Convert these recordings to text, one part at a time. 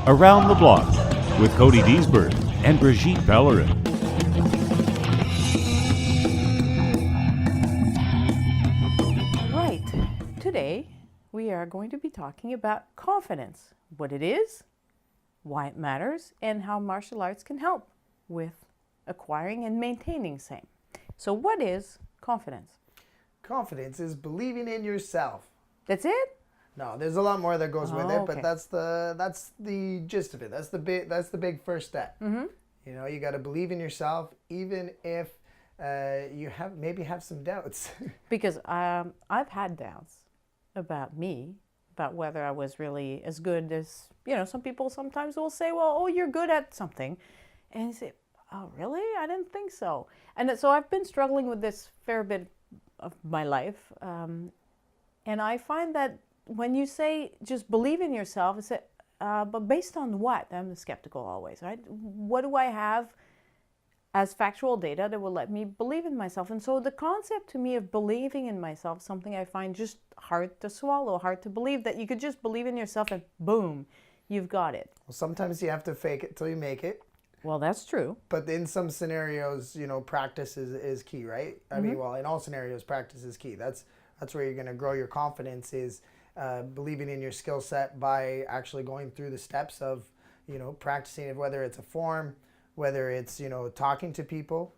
Around the Block with Cody Diesbourg and Brigitte Pellerin. Right. Today, we are going to be talking about confidence, what it is, why it matters, and how martial arts can help with acquiring and maintaining same. So what is confidence? Confidence is believing in yourself. That's it? No, there's a lot more that goes with it, okay. but that's the gist of it. That's the big first step. Mm-hmm. You know, you got to believe in yourself, even if you have some doubts. Because I've had doubts about me, about whether I was really as good as, some people sometimes will say, well, oh, you're good at something. And you say, oh, really? I didn't think so. And so I've been struggling with this fair bit of my life. And I find that when you say just believe in yourself, it's but based on what? I'm skeptical always, right? What do I have as factual data that will let me believe in myself? And so the concept to me of believing in myself, something I find just hard to swallow, hard to believe, that you could just believe in yourself and boom, you've got it. Well, sometimes you have to fake it till you make it. Well, that's true. But in some scenarios, practice is key, right? I mean, well, in all scenarios, practice is key. That's where you're going to grow your confidence, is believing in your skill set by actually going through the steps of, practicing it, whether it's a form, whether it's, talking to people.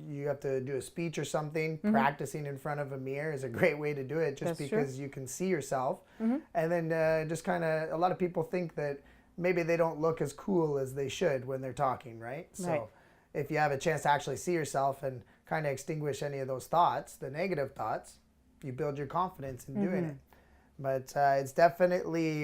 You have to do a speech or something. Practicing in front of a mirror is a great way to do it, just That's because true. you can see yourself. And then just kind of, a lot of people think that maybe they don't look as cool as they should when they're talking, right? So Right. if you have a chance to actually see yourself and kind of extinguish any of those thoughts, the negative thoughts, you build your confidence in doing it. But it's definitely,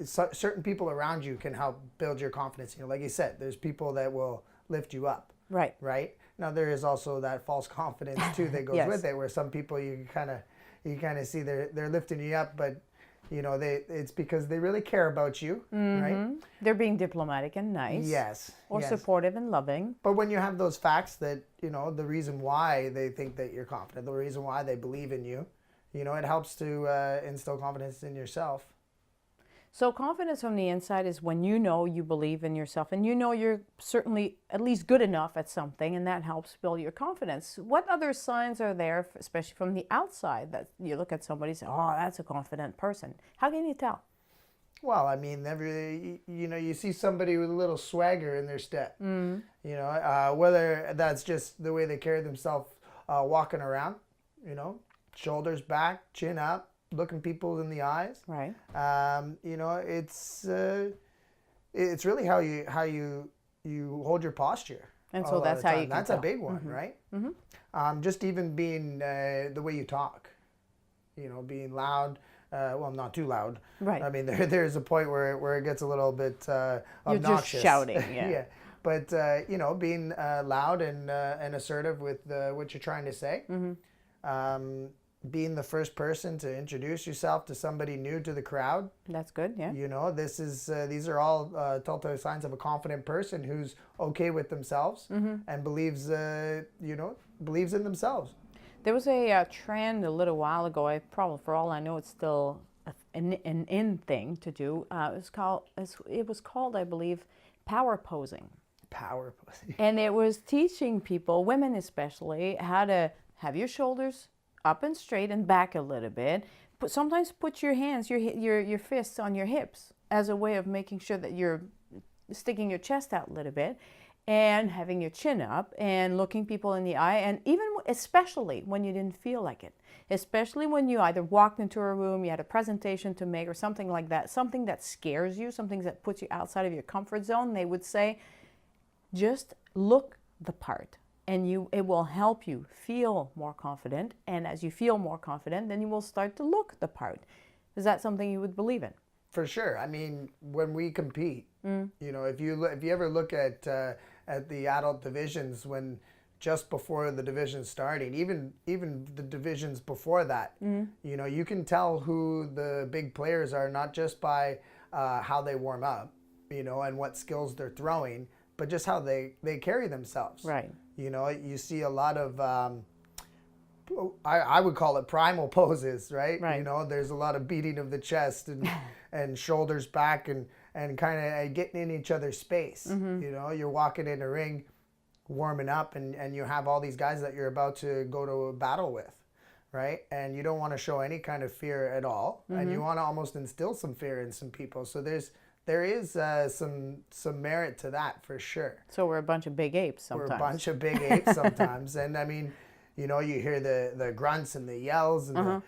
certain people around you can help build your confidence. Like you said, there's people that will lift you up. Right. Right? Now, there is also that false confidence, too, that goes Yes. with it, where some people you kind of see they're lifting you up, but it's because they really care about you, right? They're being diplomatic and nice. Yes. Or yes. supportive and loving. But when you have those facts that, the reason why they think that you're confident, the reason why they believe in you, it helps to instill confidence in yourself. So confidence from the inside is when you believe in yourself and you're certainly at least good enough at something, and that helps build your confidence. What other signs are there, especially from the outside, that you look at somebody and say, oh, that's a confident person? How can you tell? Well, I mean, you see somebody with a little swagger in their step. Whether that's just the way they carry themselves walking around, shoulders back, chin up, looking people in the eyes. Right. It's really how you hold your posture. And so that's how you can That's tell. a big one, right? Just even being the way you talk, being loud. Well, not too loud. Right. I mean, there's a point where it gets a little bit obnoxious. You're just shouting, yeah. Yeah. But being loud and assertive with what you're trying to say. Being the first person to introduce yourself to somebody new to the crowd. That's good, yeah. These are all telltale signs of a confident person who's okay with themselves and believes in themselves. There was a trend a little while ago. Probably, for all I know, it's still an in thing to do. It was called, I believe, power posing. Power posing. And it was teaching people, women especially, how to have your shoulders up and straight and back a little bit. Sometimes put your hands, your fists on your hips as a way of making sure that you're sticking your chest out a little bit and having your chin up and looking people in the eye, and especially when you didn't feel like it. Especially when you either walked into a room, you had a presentation to make or something like that, something that scares you, something that puts you outside of your comfort zone, they would say, just look the part. And it will help you feel more confident. And as you feel more confident, then you will start to look the part. Is that something you would believe in? For sure. I mean, when we compete, if you ever look at the adult divisions, when just before the division starting, even the divisions before that, you can tell who the big players are, not just by how they warm up, and what skills they're throwing, but just how they carry themselves. Right. You see a lot of, I would call it primal poses, right? Right. There's a lot of beating of the chest and and shoulders back and kind of getting in each other's space. You know, you're walking in a ring, warming up, and you have all these guys that you're about to go to a battle with, right? And you don't want to show any kind of fear at all, and you want to almost instill some fear in some people. So there is some merit to that for sure. So we're a bunch of big apes sometimes. We're a bunch of big apes sometimes, and I mean, you know, you hear the grunts and the yells, and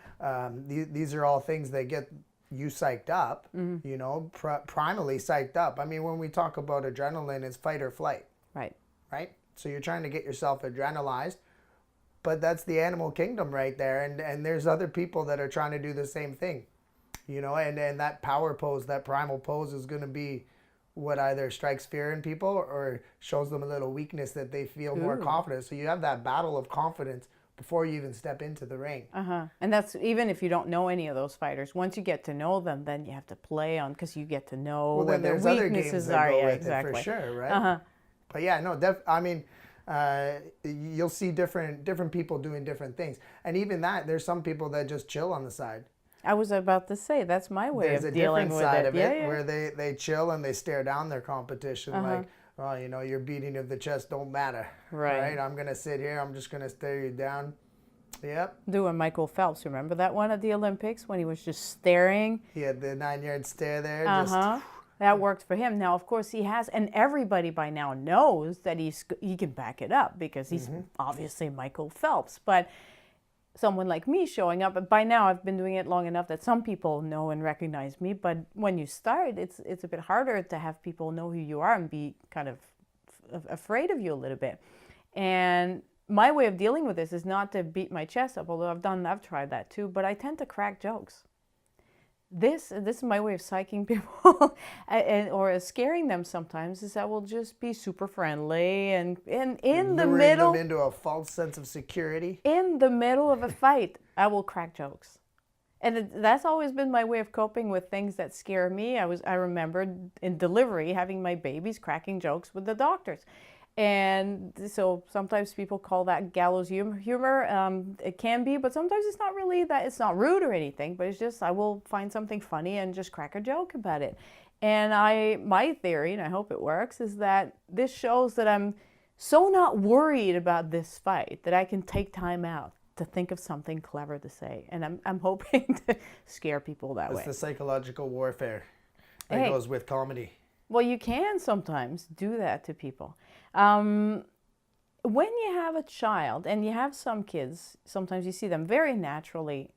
these are all things that get you psyched up, you know, primally psyched up. I mean, when we talk about adrenaline, it's fight or flight. Right. Right? So you're trying to get yourself adrenalized, but that's the animal kingdom right there, and there's other people that are trying to do the same thing, you know, and that power pose, that primal pose is going to be what either strikes fear in people or shows them a little weakness that they feel more confident. So you have that battle of confidence before you even step into the ring. And that's even if you don't know any of those fighters. Once you get to know them, then you have to play on, because you get to know Well, where then their there's other weaknesses games that are. go Yeah, with exactly. it for sure, right? But yeah, no, I mean, you'll see different people doing different things, and even that, there's some people that just chill on the side. I was about to say that's my way of dealing with it. There's a different side of it where they chill and they stare down their competition like, oh, you know, your beating of the chest don't matter. Right? I'm going to sit here. I'm just going to stare you down. Yep. Doing Michael Phelps. Remember that one at the Olympics when he was just staring? He had the 9-yard stare there. That worked for him. Now, of course, he has, and everybody by now knows that he can back it up because he's obviously Michael Phelps. But someone like me showing up, by now I've been doing it long enough that some people know and recognize me. But when you start, it's a bit harder to have people know who you are and be kind of afraid of you a little bit. And my way of dealing with this is not to beat my chest up, although I've tried that too, but I tend to crack jokes. This is my way of psyching people or scaring them sometimes, is I will just be super friendly and in the middle, them into a false sense of security. In the middle of a fight, I will crack jokes. And that's always been my way of coping with things that scare me. I remember in delivery having my babies cracking jokes with the doctors. And so sometimes people call that gallows humor. It can be, but sometimes it's not really that. It's not rude or anything, but it's just I will find something funny and just crack a joke about it. And my theory, and I hope it works, is that this shows that I'm so not worried about this fight that I can take time out to think of something clever to say. And I'm hoping to scare people that way. It's the psychological warfare that goes with comedy. Well, you can sometimes do that to people. When you have a child, and you have some kids, sometimes you see them very naturally,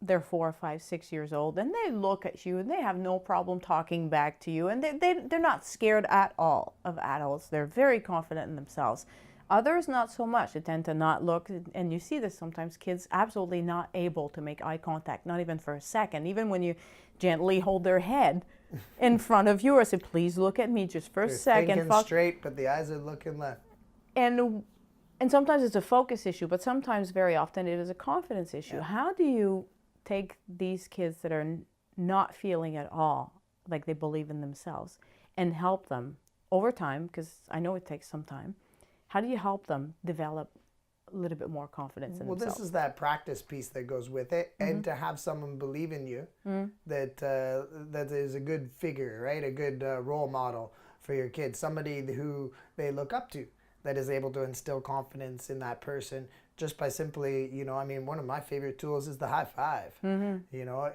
they're 4, 5, 6 years old, and they look at you, and they have no problem talking back to you, and they're not scared at all of adults. They're very confident in themselves. Others, not so much. They tend to not look, and you see this sometimes, kids absolutely not able to make eye contact, not even for a second, even when you gently hold their head in front of you or say, please look at me just for a second. They're thinking straight, but the eyes are looking left. And sometimes it's a focus issue, but sometimes, very often, it is a confidence issue. Yeah. How do you take these kids that are not feeling at all like they believe in themselves and help them over time, because I know it takes some time, how do you help them develop a little bit more confidence in themselves? Well, this is that practice piece that goes with it, and to have someone believe in you that is a good figure, right? A good role model for your kids, somebody who they look up to, that is able to instill confidence in that person just by simply, you know, I mean, one of my favorite tools is the high five. You know,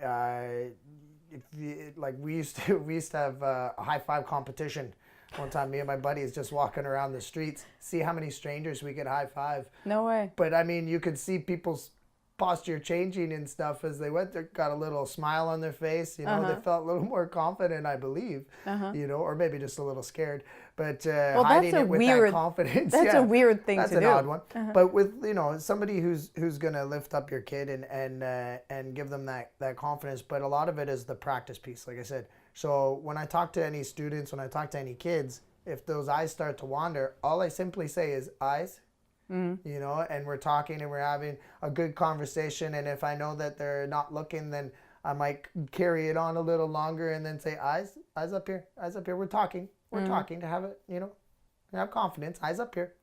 we used to have a high five competition. One time, me and my buddies just walking around the streets, see how many strangers we could high five. No way. But I mean, you could see people's posture changing and stuff as they went. They got a little smile on their face. You know, they felt a little more confident, I believe. You know, or maybe just a little scared. But hiding it with that confidence. That's a weird thing to do. That's an odd one. But with, you know, somebody who's gonna lift up your kid and give them that confidence. But a lot of it is the practice piece, like I said. So when I talk to any students, when I talk to any kids, if those eyes start to wander, all I simply say is eyes, you know, and we're talking and we're having a good conversation. And if I know that they're not looking, then I might carry it on a little longer and then say, eyes up here, we're talking to have it, you know, have confidence, eyes up here,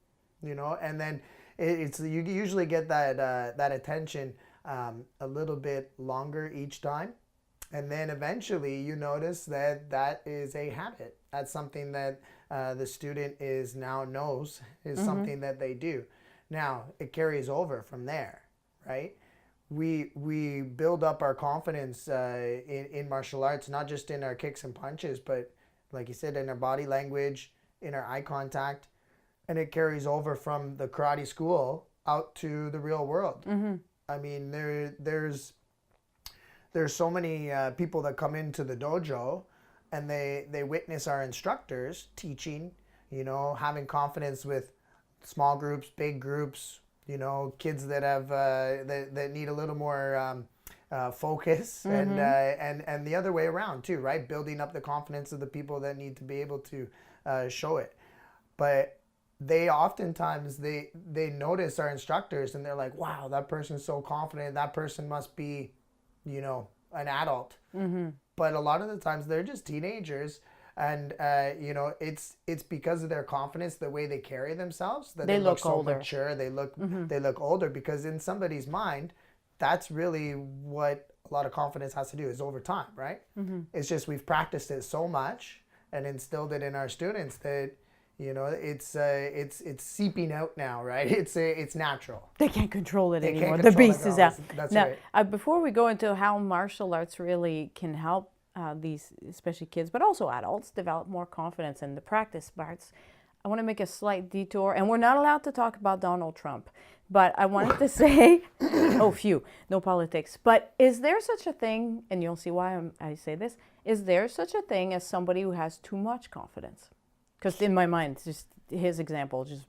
you know, and then you usually get that attention a little bit longer each time. And then eventually you notice that that is a habit. That's something that the student is now knows is something that they do. Now it carries over from there, right? We build up our confidence in martial arts, not just in our kicks and punches, but like you said, in our body language, in our eye contact, and it carries over from the karate school out to the real world. I mean, there's so many people that come into the dojo and they witness our instructors teaching, you know, having confidence with small groups, big groups, you know, kids that have that need a little more focus, and the other way around too, right? Building up the confidence of the people that need to be able to show it. But they oftentimes they notice our instructors and they're like, wow, that person's so confident. That person must be, you know, an adult. But a lot of the times they're just teenagers, and you know, it's because of their confidence, the way they carry themselves, that they look so older. mature. They look older, because in somebody's mind, that's really what a lot of confidence has to do, is over time, right? It's just we've practiced it so much and instilled it in our students that, you know, it's seeping out now, right? It's natural. They can't control it anymore. Can't The control beast it is now. out. That's Now, right. before we go into how martial arts really can help these, especially kids, but also adults, develop more confidence in the practice parts, I want to make a slight detour, and we're not allowed to talk about Donald Trump, but I wanted to say, no politics. But is there such a thing, and you'll see why I say this, is there such a thing as somebody who has too much confidence? Because in my mind, it's just his example just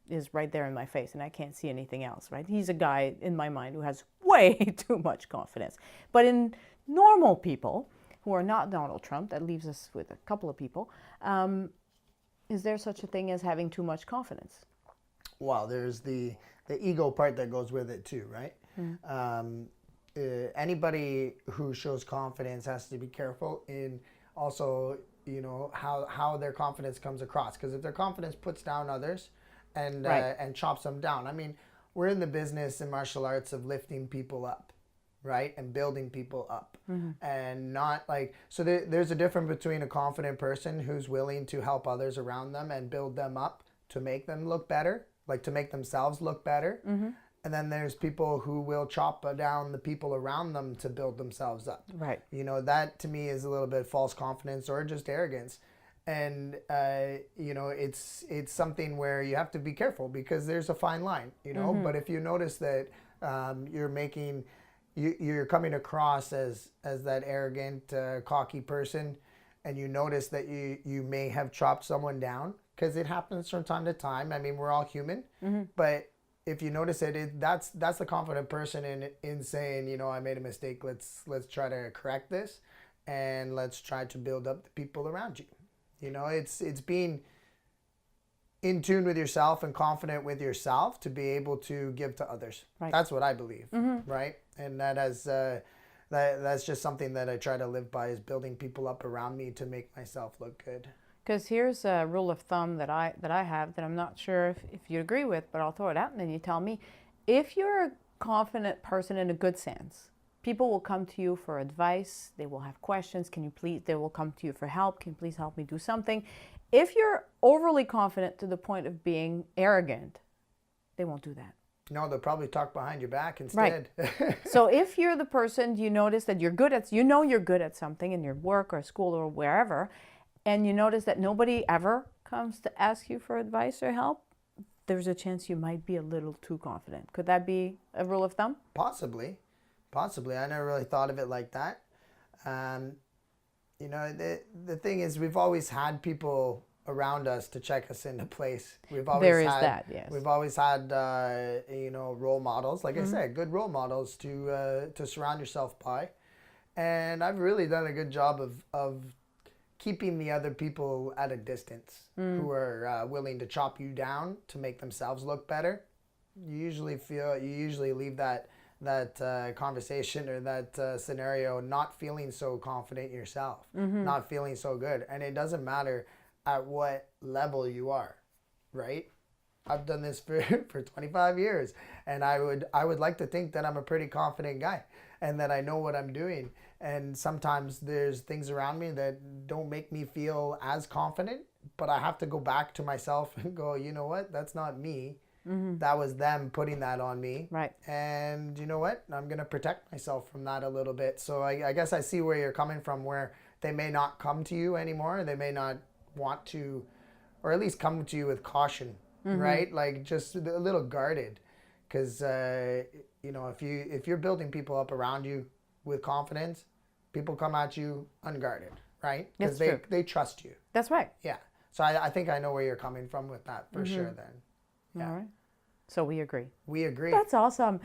is right there in my face, and I can't see anything else, right? He's a guy in my mind who has way too much confidence. But in normal people who are not Donald Trump, that leaves us with a couple of people, is there such a thing as having too much confidence? Well, there's the ego part that goes with it too, right? Anybody who shows confidence has to be careful in also, you know, how their confidence comes across. Because if their confidence puts down others and chops them down, I mean, we're in the business in martial arts of lifting people up, right, and building people up, and not like, so there's a difference between a confident person who's willing to help others around them and build them up to make them look better, like to make themselves look better. And then there's people who will chop down the people around them to build themselves up. Right. You know, that to me is a little bit false confidence or just arrogance. And, you know, it's something where you have to be careful, because there's a fine line, you know. But if you notice that you're coming across as that arrogant, cocky person, and you notice that you may have chopped someone down, because it happens from time to time. I mean, we're all human. But if you notice it, that's the confident person in saying, you know, I made a mistake. Let's try to correct this, and let's try to build up the people around you. You know, it's being in tune with yourself and confident with yourself to be able to give to others. Right. That's what I believe, right? And that has that's just something that I try to live by, is building people up around me to make myself look good. Because here's a rule of thumb that I have that I'm not sure if you agree with, but I'll throw it out and then you tell me. If you're a confident person in a good sense, people will come to you for advice. They will have questions. They will come to you for help. Can you please help me do something? If you're overly confident to the point of being arrogant, they won't do that. No, they'll probably talk behind your back instead. Right. So if you're the person, you notice that you're good at, you're good at something in your work or school or wherever, and you notice that nobody ever comes to ask you for advice or help, there's a chance you might be a little too confident. Could that be a rule of thumb? Possibly. I never really thought of it like that. You know, the thing is, we've always had people around us to check us into place. We've always We've always had you know, role models, like I said, good role models to surround yourself by. And I've really done a good job of keeping the other people at a distance who are willing to chop you down to make themselves look better. You usually leave that conversation or that scenario not feeling so confident yourself, not feeling so good. And it doesn't matter at what level you are, right? I've done this for 25 years, and I would like to think that I'm a pretty confident guy. and that I know what I'm doing. And sometimes there's things around me that don't make me feel as confident, but I have to go back to myself and go, you know what? That's not me. That was them putting that on me. Right. And you know what? I'm going to protect myself from that a little bit. So I guess I see where you're coming from, where they may not come to you anymore. They may not want to, or at least come to you with caution, right? Like just a little guarded. Because, you know, if you're building people up around you with confidence, people come at you unguarded, right? Because they trust you. That's right. Yeah. So I think I know where you're coming from with that for sure then. Yeah. All right. So we agree. We agree. That's awesome.